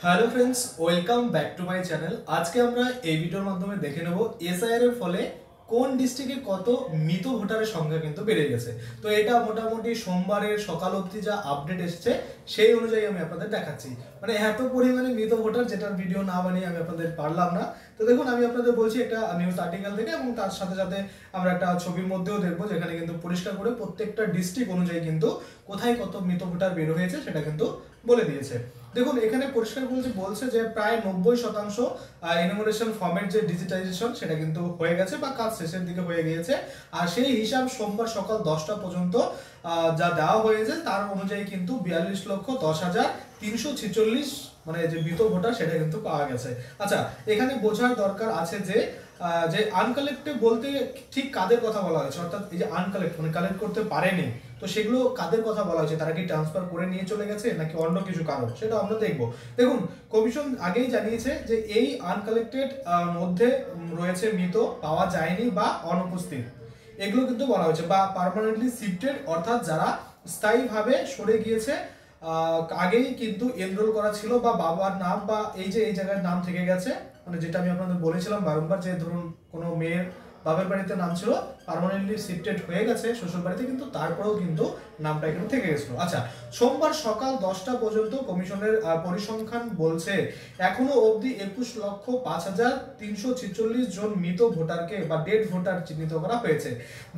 Hello friends, welcome back to my channel. আজকে আমরা এই ভিডিওর মাধ্যমে দেখে নেব এসআইআর এর ফলে কোন ডিস্ট্রিক্টে কত মৃত ভোটারের সংখ্যা কিন্তু বেড়ে গেছে। তো এটা মোটামুটি সোমবারের সকাল অবধি যা আপডেট এসেছে সেই অনুযায়ী আমি আপনাদের দেখাচ্ছি। মানে এত পরিমাণে মৃত ভোটার যেটার ভিডিও না বানিয়ে আমি আপনাদের পারলাম না। তো দেখুন, আমি আপনাদের বলছি একটা নিউজ আর্টিকেল থেকে, এবং তার সাথে সাথে আমরা একটা ছবির মধ্যেও দেখবো যেখানে কিন্তু পরিষ্কার করে প্রত্যেকটা ডিস্ট্রিক্ট অনুযায়ী কিন্তু কোথায় কত মৃত ভোটার বের হয়েছে সেটা কিন্তু বলে দিয়েছে। দেখুন, এখানে পরিষ্কার বলছে যে প্রায় 90% এনুমারেশন ফর্মের যে ডিজিটাইজেশন সেটা কিন্তু হয়ে গেছে বা কাজ শেষের দিকে হয়ে গিয়েছে। আর সেই হিসাব সোমবার সকাল 10টা পর্যন্ত যা দেওয়া হয়েছে তার অনুযায়ী কিন্তু 42,10,346 মানে যে মৃত ভোটার সেটা কিন্তু পাওয়া গেছে। আচ্ছা, এখানে বোঝার দরকার আছে যে যে আনকালেক্টেড বলতে ঠিক কাদের কথা বলা হয়েছে, অর্থাৎ এই যে আনকালেক্ট মানে কালেক্ট করতে পারেনি, তো সেগুলো কাদের কথা বলা হয়েছে, তারা কি ট্রান্সফার করে নিয়ে চলে গেছে নাকি অন্য কিছু কারণ, সেটা আমরা দেখব। দেখুন, কমিশন আগেই জানিয়েছে যে এই আনকালেক্টেড মধ্যে রয়েছে মৃত পাওয়া যায়নি বা অনুপস্থিত, এগুলো কিন্তু বলা হয়েছে, বা পার্মানেন্টলি শিফটেড অর্থাৎ যারা স্থায়ীভাবে সরে গিয়েছে, আগেই কিন্তু এনরোল করা ছিল বা বাবার নাম বা এই যে এই জায়গার নাম থেকে গেছে, মানে যেটা আমি আপনাদের বলেছিলাম বারংবার, যে ধরুন কোনো মেয়ের বাবার বাড়িতে নাম ছিল, পার্মানেন্টলি শিফটেড হয়ে গেছে শ্বশুর বাড়িতে, কিন্তু তারপরেও কিন্তু নামটা এখানে থেকে গেছিল। আচ্ছা, সোমবার সকাল 10টা পর্যন্ত কমিশনের পরিসংখ্যান বলছে এখনো অবধি 21,05,346 জন মৃত ভোটারকে বা ডেড ভোটার চিহ্নিত করা হয়েছে।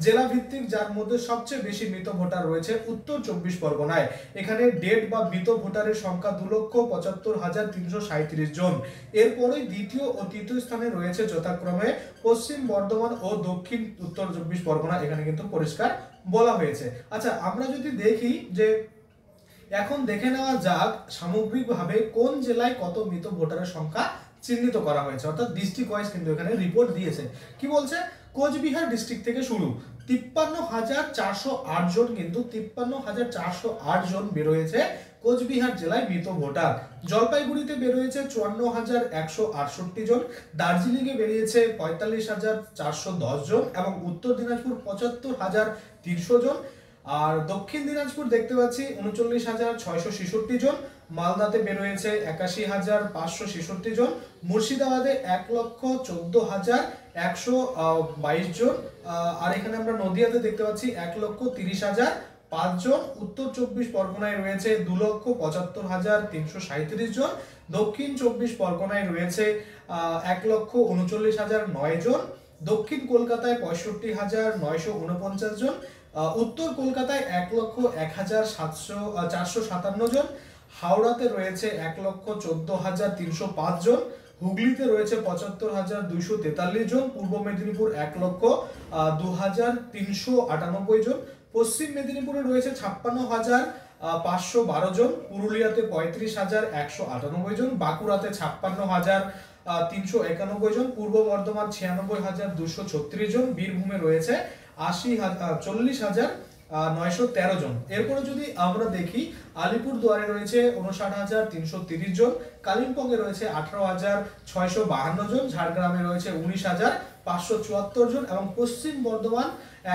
জেলা ভিত্তিক, যার মধ্যে সবচেয়ে বেশি মৃত ভোটার রয়েছে উত্তর 24 পরগনায়। এখানে ডেড বা মৃত ভোটারের সংখ্যা 2,75,337 জন। এরপরে দ্বিতীয় ও তৃতীয় স্থানে রয়েছে যথাক্রমে পশ্চিম বর্ধমান ও দক্ষিণ উত্তর 24 পরগনা, এখানে কিন্তু পরিষ্কার বলা হয়েছে। আচ্ছা, আমরা যদি দেখি যে এখন দেখে নেওয়া যাক সামগ্রিকভাবে কোন জেলায় কত মৃত ভোটারের সংখ্যা চিহ্নিত করা হয়েছে, অর্থাৎ ডিস্ট্রিক্ট ওয়াইজ কিন্তু এখানে রিপোর্ট দিয়েছে। কি বলছে? কোচবিহার ডিস্ট্রিক্ট থেকে শুরু, 53,408 জন, কিন্তু 53,408 জন বের হয়েছে কোচবিহার জেলায় মৃত ভোটার। জলপাইগুড়িতে বের হয়েছে 54,168 জন, দার্জিলিংয়ে বেরিয়েছে 45,410 জন, এবং উত্তর দিনাজপুর 75,300 জন, আর দক্ষিণ দিনাজপুর দেখতে পাচ্ছি 39,666 জন, মালদাতে বের হয়েছে 81,566 জন, মুর্শিদাবাদে 1,14,122 জন, আর এখানে আমরা নদিয়াতে দেখতে পাচ্ছি 1,30,005 জন, উত্তর 24 পরগনায় রয়েছে 2,75,337 জন, দক্ষিণ 24 পরগনায় রয়েছে 1,39,009 জন, দক্ষিণ কলকাতায় 65,949 জন, উত্তর কলকাতায় 1,01,457 জন, হাওড়াতে রয়েছে 1,14,305 জন, হুগলিতে রয়েছে 75,243 জন, পূর্ব মেদিনীপুর 1,02,398 জন, পশ্চিম মেদিনীপুরে রয়েছে 56,512 জন, পুরুলিয়াতে 35,198 জন, বাঁকুড়াতে 56,391 জন, পূর্ব বর্ধমান 96,236 জন, বীরভূমে রয়েছে 40,913 জন। এরপরে যদি আমরা দেখি, আলিপুরদুয়ারে রয়েছে 59,330 জন, কালিম্পংয়ে রয়েছে 18,652 জন, ঝাড়গ্রামে রয়েছে 19,574 জন, এবং পশ্চিম বর্ধমান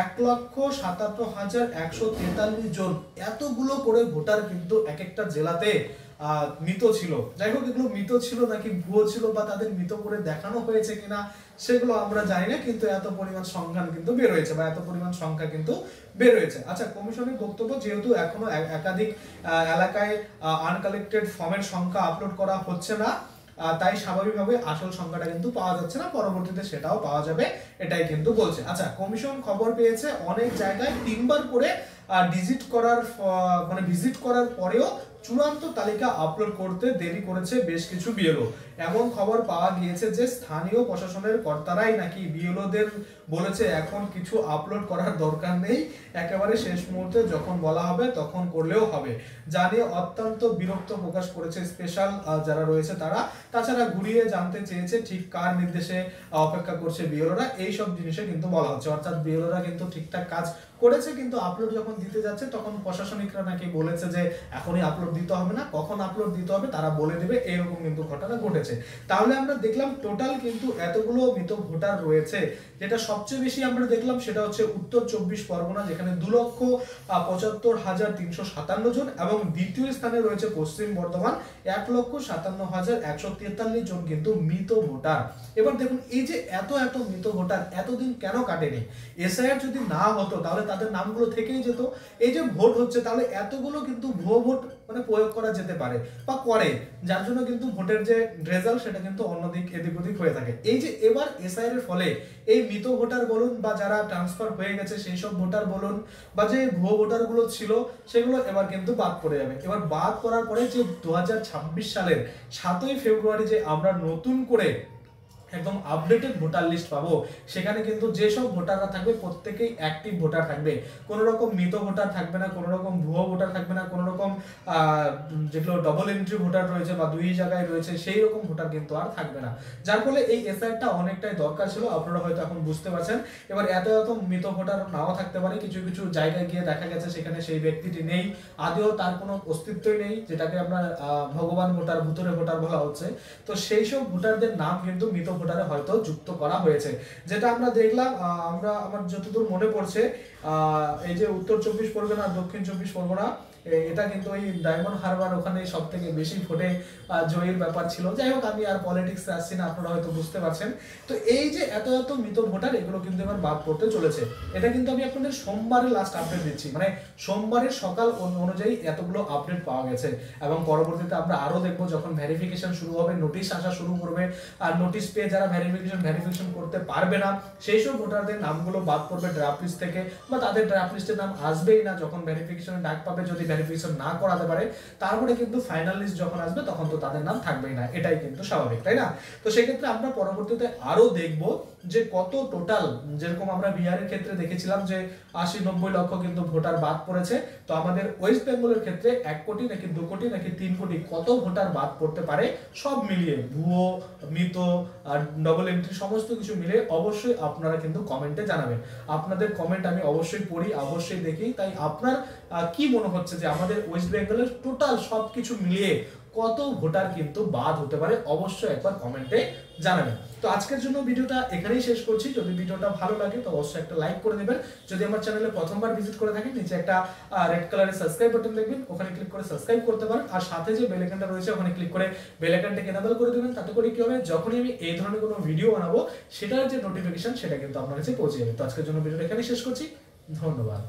1,57,143 জন। এতগুলো করে ভোটার কিন্তু এক একটা জেলাতে মৃত ছিল। যাই হোক, এগুলো মৃত ছিল নাকি ভুয়ো ছিল বা তাদের মৃত করে দেখানো হয়েছে কিনা সেগুলো আমরা জানি না, কিন্তু এত পরিমাণ সংখ্যা কিন্তু বের হয়েছে বা এত পরিমাণ সংখ্যা কিন্তু বের হয়েছে। আচ্ছা, কমিশনের বক্তব্য, যেহেতু এখনো একাধিক এলাকায় আনকালেক্টেড ফর্মের সংখ্যা আপলোড করা হচ্ছে না, তাই স্বাভাবিকভাবে আসল সংখ্যাটা কিন্তু পাওয়া যাচ্ছে না, পরবর্তীতে সেটাও পাওয়া যাবে, এটাই কিন্তু বলছে। আচ্ছা, কমিশন খবর পেয়েছে অনেক জায়গায় তিনবার করে ভিজিট করার পরেও চূড়ান্ত তালিকা আপলোড করতে দেরি করেছে বেশ কিছু বিএলও। এমন খবর পাওয়া গিয়েছে যে স্থানীয় প্রশাসনের কর্তারাই নাকি বিএলওদের বলেছে এখন কিছু আপলোড করার দরকার নেই, একেবারে শেষ মুহূর্তে যখন বলা হবে তখন করলেও হবে, যা নিয়ে অত্যন্ত বিরক্ত প্রকাশ করেছে স্পেশাল যারা রয়েছে তারা। তাছাড়া ঘুরিয়ে জানতে চেয়েছে ঠিক কার নির্দেশে অপেক্ষা করছে বিএলওরা, এইসব জিনিসে কিন্তু বলা হচ্ছে, অর্থাৎ বিএলওরা কিন্তু ঠিকঠাক কাজ করেছে, কিন্তু আপলোড যখন দিতে যাচ্ছে তখন প্রশাসনিকরা নাকি বলেছে যে এখনই আপলোড দিতে হবে না, কখন আপলোড দিতে হবে তারা বলে দেবে, এরকম কিন্তু ঘটনা ঘটেছে। তাহলে আমরা দেখলাম টোটাল কিন্তু এতগুলো মৃত ভোটার রয়েছে। যেটা সবচেয়ে বেশি আমরা দেখলাম সেটা হচ্ছে উত্তর 24 পরগনা, যেখানে 2,75,357 জন, এবং দ্বিতীয় স্থানে রয়েছে পশ্চিম বর্ধমান 1,57,143 জন কিন্তু মৃত ভোটার। এবার দেখুন এই যে এত এত মৃত ভোটার এতদিন কেন কাটেনি? এসআইআর যদি না হতো তাহলে তাদের নামগুলো থেকেই যেত। এই যে ভোট হচ্ছে তাহলে এতগুলো কিন্তু ভুয়ো ভোট মানে প্রয়োগ করা যেতে পারে বা করে, যার জন্য কিন্তু ভোটের যে রেজাল্ট সেটা কিন্তু অন্যদিক এদিক ওদিক হয়ে থাকে। এই যে এবার এসআইআর এর ফলে এই মৃত ভোটার বলুন বা যারা ট্রান্সফার হয়ে গেছে সেই সব ভোটার বলুন বা যে ভুয়ো ভোটার গুলো ছিল সেগুলো এবার কিন্তু বাদ পড়ে যাবে। এবার বাদ পড়ার পরে যে 2026 সালের 7ই ফেব্রুয়ারি যে আমরা নতুন করে একদম আপডেটেড ভোটার লিস্ট পাবো, সেখানে কিন্তু যেসব ভোটাররা থাকবে প্রত্যেকেই অ্যাক্টিভ ভোটার থাকবে, কোনো রকম মৃত ভোটার থাকবে না, কোনো রকম ভুয়ো ভোটার থাকবে না, কোনো রকম যেগুলো ডবল এন্ট্রি ভোটার রয়েছে বা দুই জায়গায় রয়েছে সেই রকম ভোটার কিন্তু আর থাকবে না। যার ফলে এই এসআইআরটা অনেকটাই দরকার ছিল, আপনারা হয়তো এখন বুঝতে পারছেন। এবার এত এত মৃত ভোটার নাও থাকতে পারে, কিছু কিছু জায়গায় গিয়ে দেখা গেছে সেখানে সেই ব্যক্তিটি নেই, আদৌ তার কোনো অস্তিত্বই নেই, যেটাকে আমরা ভগবান ভোটার ভুতুরে ভোটার বলা হচ্ছে। তো সেই সব ভোটারদের নাম কিন্তু মৃত ভোটারে হয়তো যুক্ত করা হয়েছে, যেটা আমরা দেখলাম। আমার যতদূর মনে পড়ছে এই যে উত্তর 24 পরগনা আর দক্ষিণ 24 পরগনা, এটা কিন্তু ওই ডায়মন্ড হারবার ওখানে সব থেকে বেশি ভোটে জয়ের ব্যাপার ছিল। যাই হোক, আমি আর পলিটিক্সে আসছি না, আপনারা হয়তো বুঝতে পারছেন। তো এই যে এত এত মৃত ভোটার এগুলো কিন্তু এবার বাদ পড়তে চলেছে। এটা কিন্তু আমি আপনাদের সোমবারের লাস্ট আপডেট দিচ্ছি, মানে সোমবারের সকাল অনুযায়ী এতগুলো আপডেট পাওয়া গেছে, এবং পরবর্তীতে আমরা আরো দেখবো যখন ভেরিফিকেশন শুরু হবে, নোটিশ আসা শুরু করবে, আর নোটিশ পেয়ে যারা ভেরিফিকেশন করতে পারবে না সেই সব ভোটারদের নামগুলো বাদ পড়বে ড্রাফট লিস্ট থেকে, বা তাদের ড্রাফট লিস্টের নাম আসবেই না। যখন ভেরিফিকেশনের ডাক পাবে, যদি ভেরিফিকেশন না করাতে পারে, তারপরে কিন্তু ফাইনাল লিস্ট যখন আসবে তখন তো তাদের নাম থাকবেই না, এটাই কিন্তু স্বাভাবিক, তাই না? তো সেক্ষেত্রে আমরা পরবর্তীতে আরো দেখব যে কত টোটাল, যেরকম আমরা বিহারের ক্ষেত্রে দেখেছিলাম যে 80-90 লক্ষ কিন্তু ভোটার বাদ পড়েছে, তো আমাদের ওয়েস্ট বেঙ্গলের ক্ষেত্রে 1 কোটি নাকি 2 কোটি নাকি 3 কোটি কত ভোটার বাদ পড়তে পারে, সব মিলিয়ে ভুয়ো, মৃত আর ডবল এন্ট্রি সমস্ত কিছু মিলে অবশ্যই আপনারা কিন্তু কমেন্টে জানাবেন। আপনাদের কমেন্ট আমি অবশ্যই পড়ি, অবশ্যই দেখি। তাই আপনার কি মনে হচ্ছে যে আমাদের ওয়েস্ট বেঙ্গলের টোটাল সবকিছু মিলিয়ে কত ভোটার কিন্তু বাদ হতে পারে, অবশ্যই একবার কমেন্টে জানাবেন। তো আজকের জন্য ভিডিওটা এখানেই শেষ করছি। যদি ভিডিওটা ভালো লাগে তো অবশ্যই একটা লাইক করে দেবেন। যদি আমার চ্যানেলে প্রথমবার ভিজিট করে থাকেন, নিচে একটা রেড কালারের সাবস্ক্রাইব বাটন দেখবেন, ওখানে ক্লিক করে সাবস্ক্রাইব করতে পারেন, আর সাথে যে বেল আইকনটা রয়েছে ওখানে ক্লিক করে বেল আইকনটাকে এনেবল করে দেবেন। তাতে করে কি হবে, যখনই আমি এই ধরনের কোনো ভিডিও বানাবো সেটার যে নোটিফিকেশন সেটা কিন্তু আপনার কাছে পৌঁছে যাবে। তো আজকের জন্য ভিডিওটা এখানেই শেষ করছি, ধন্যবাদ।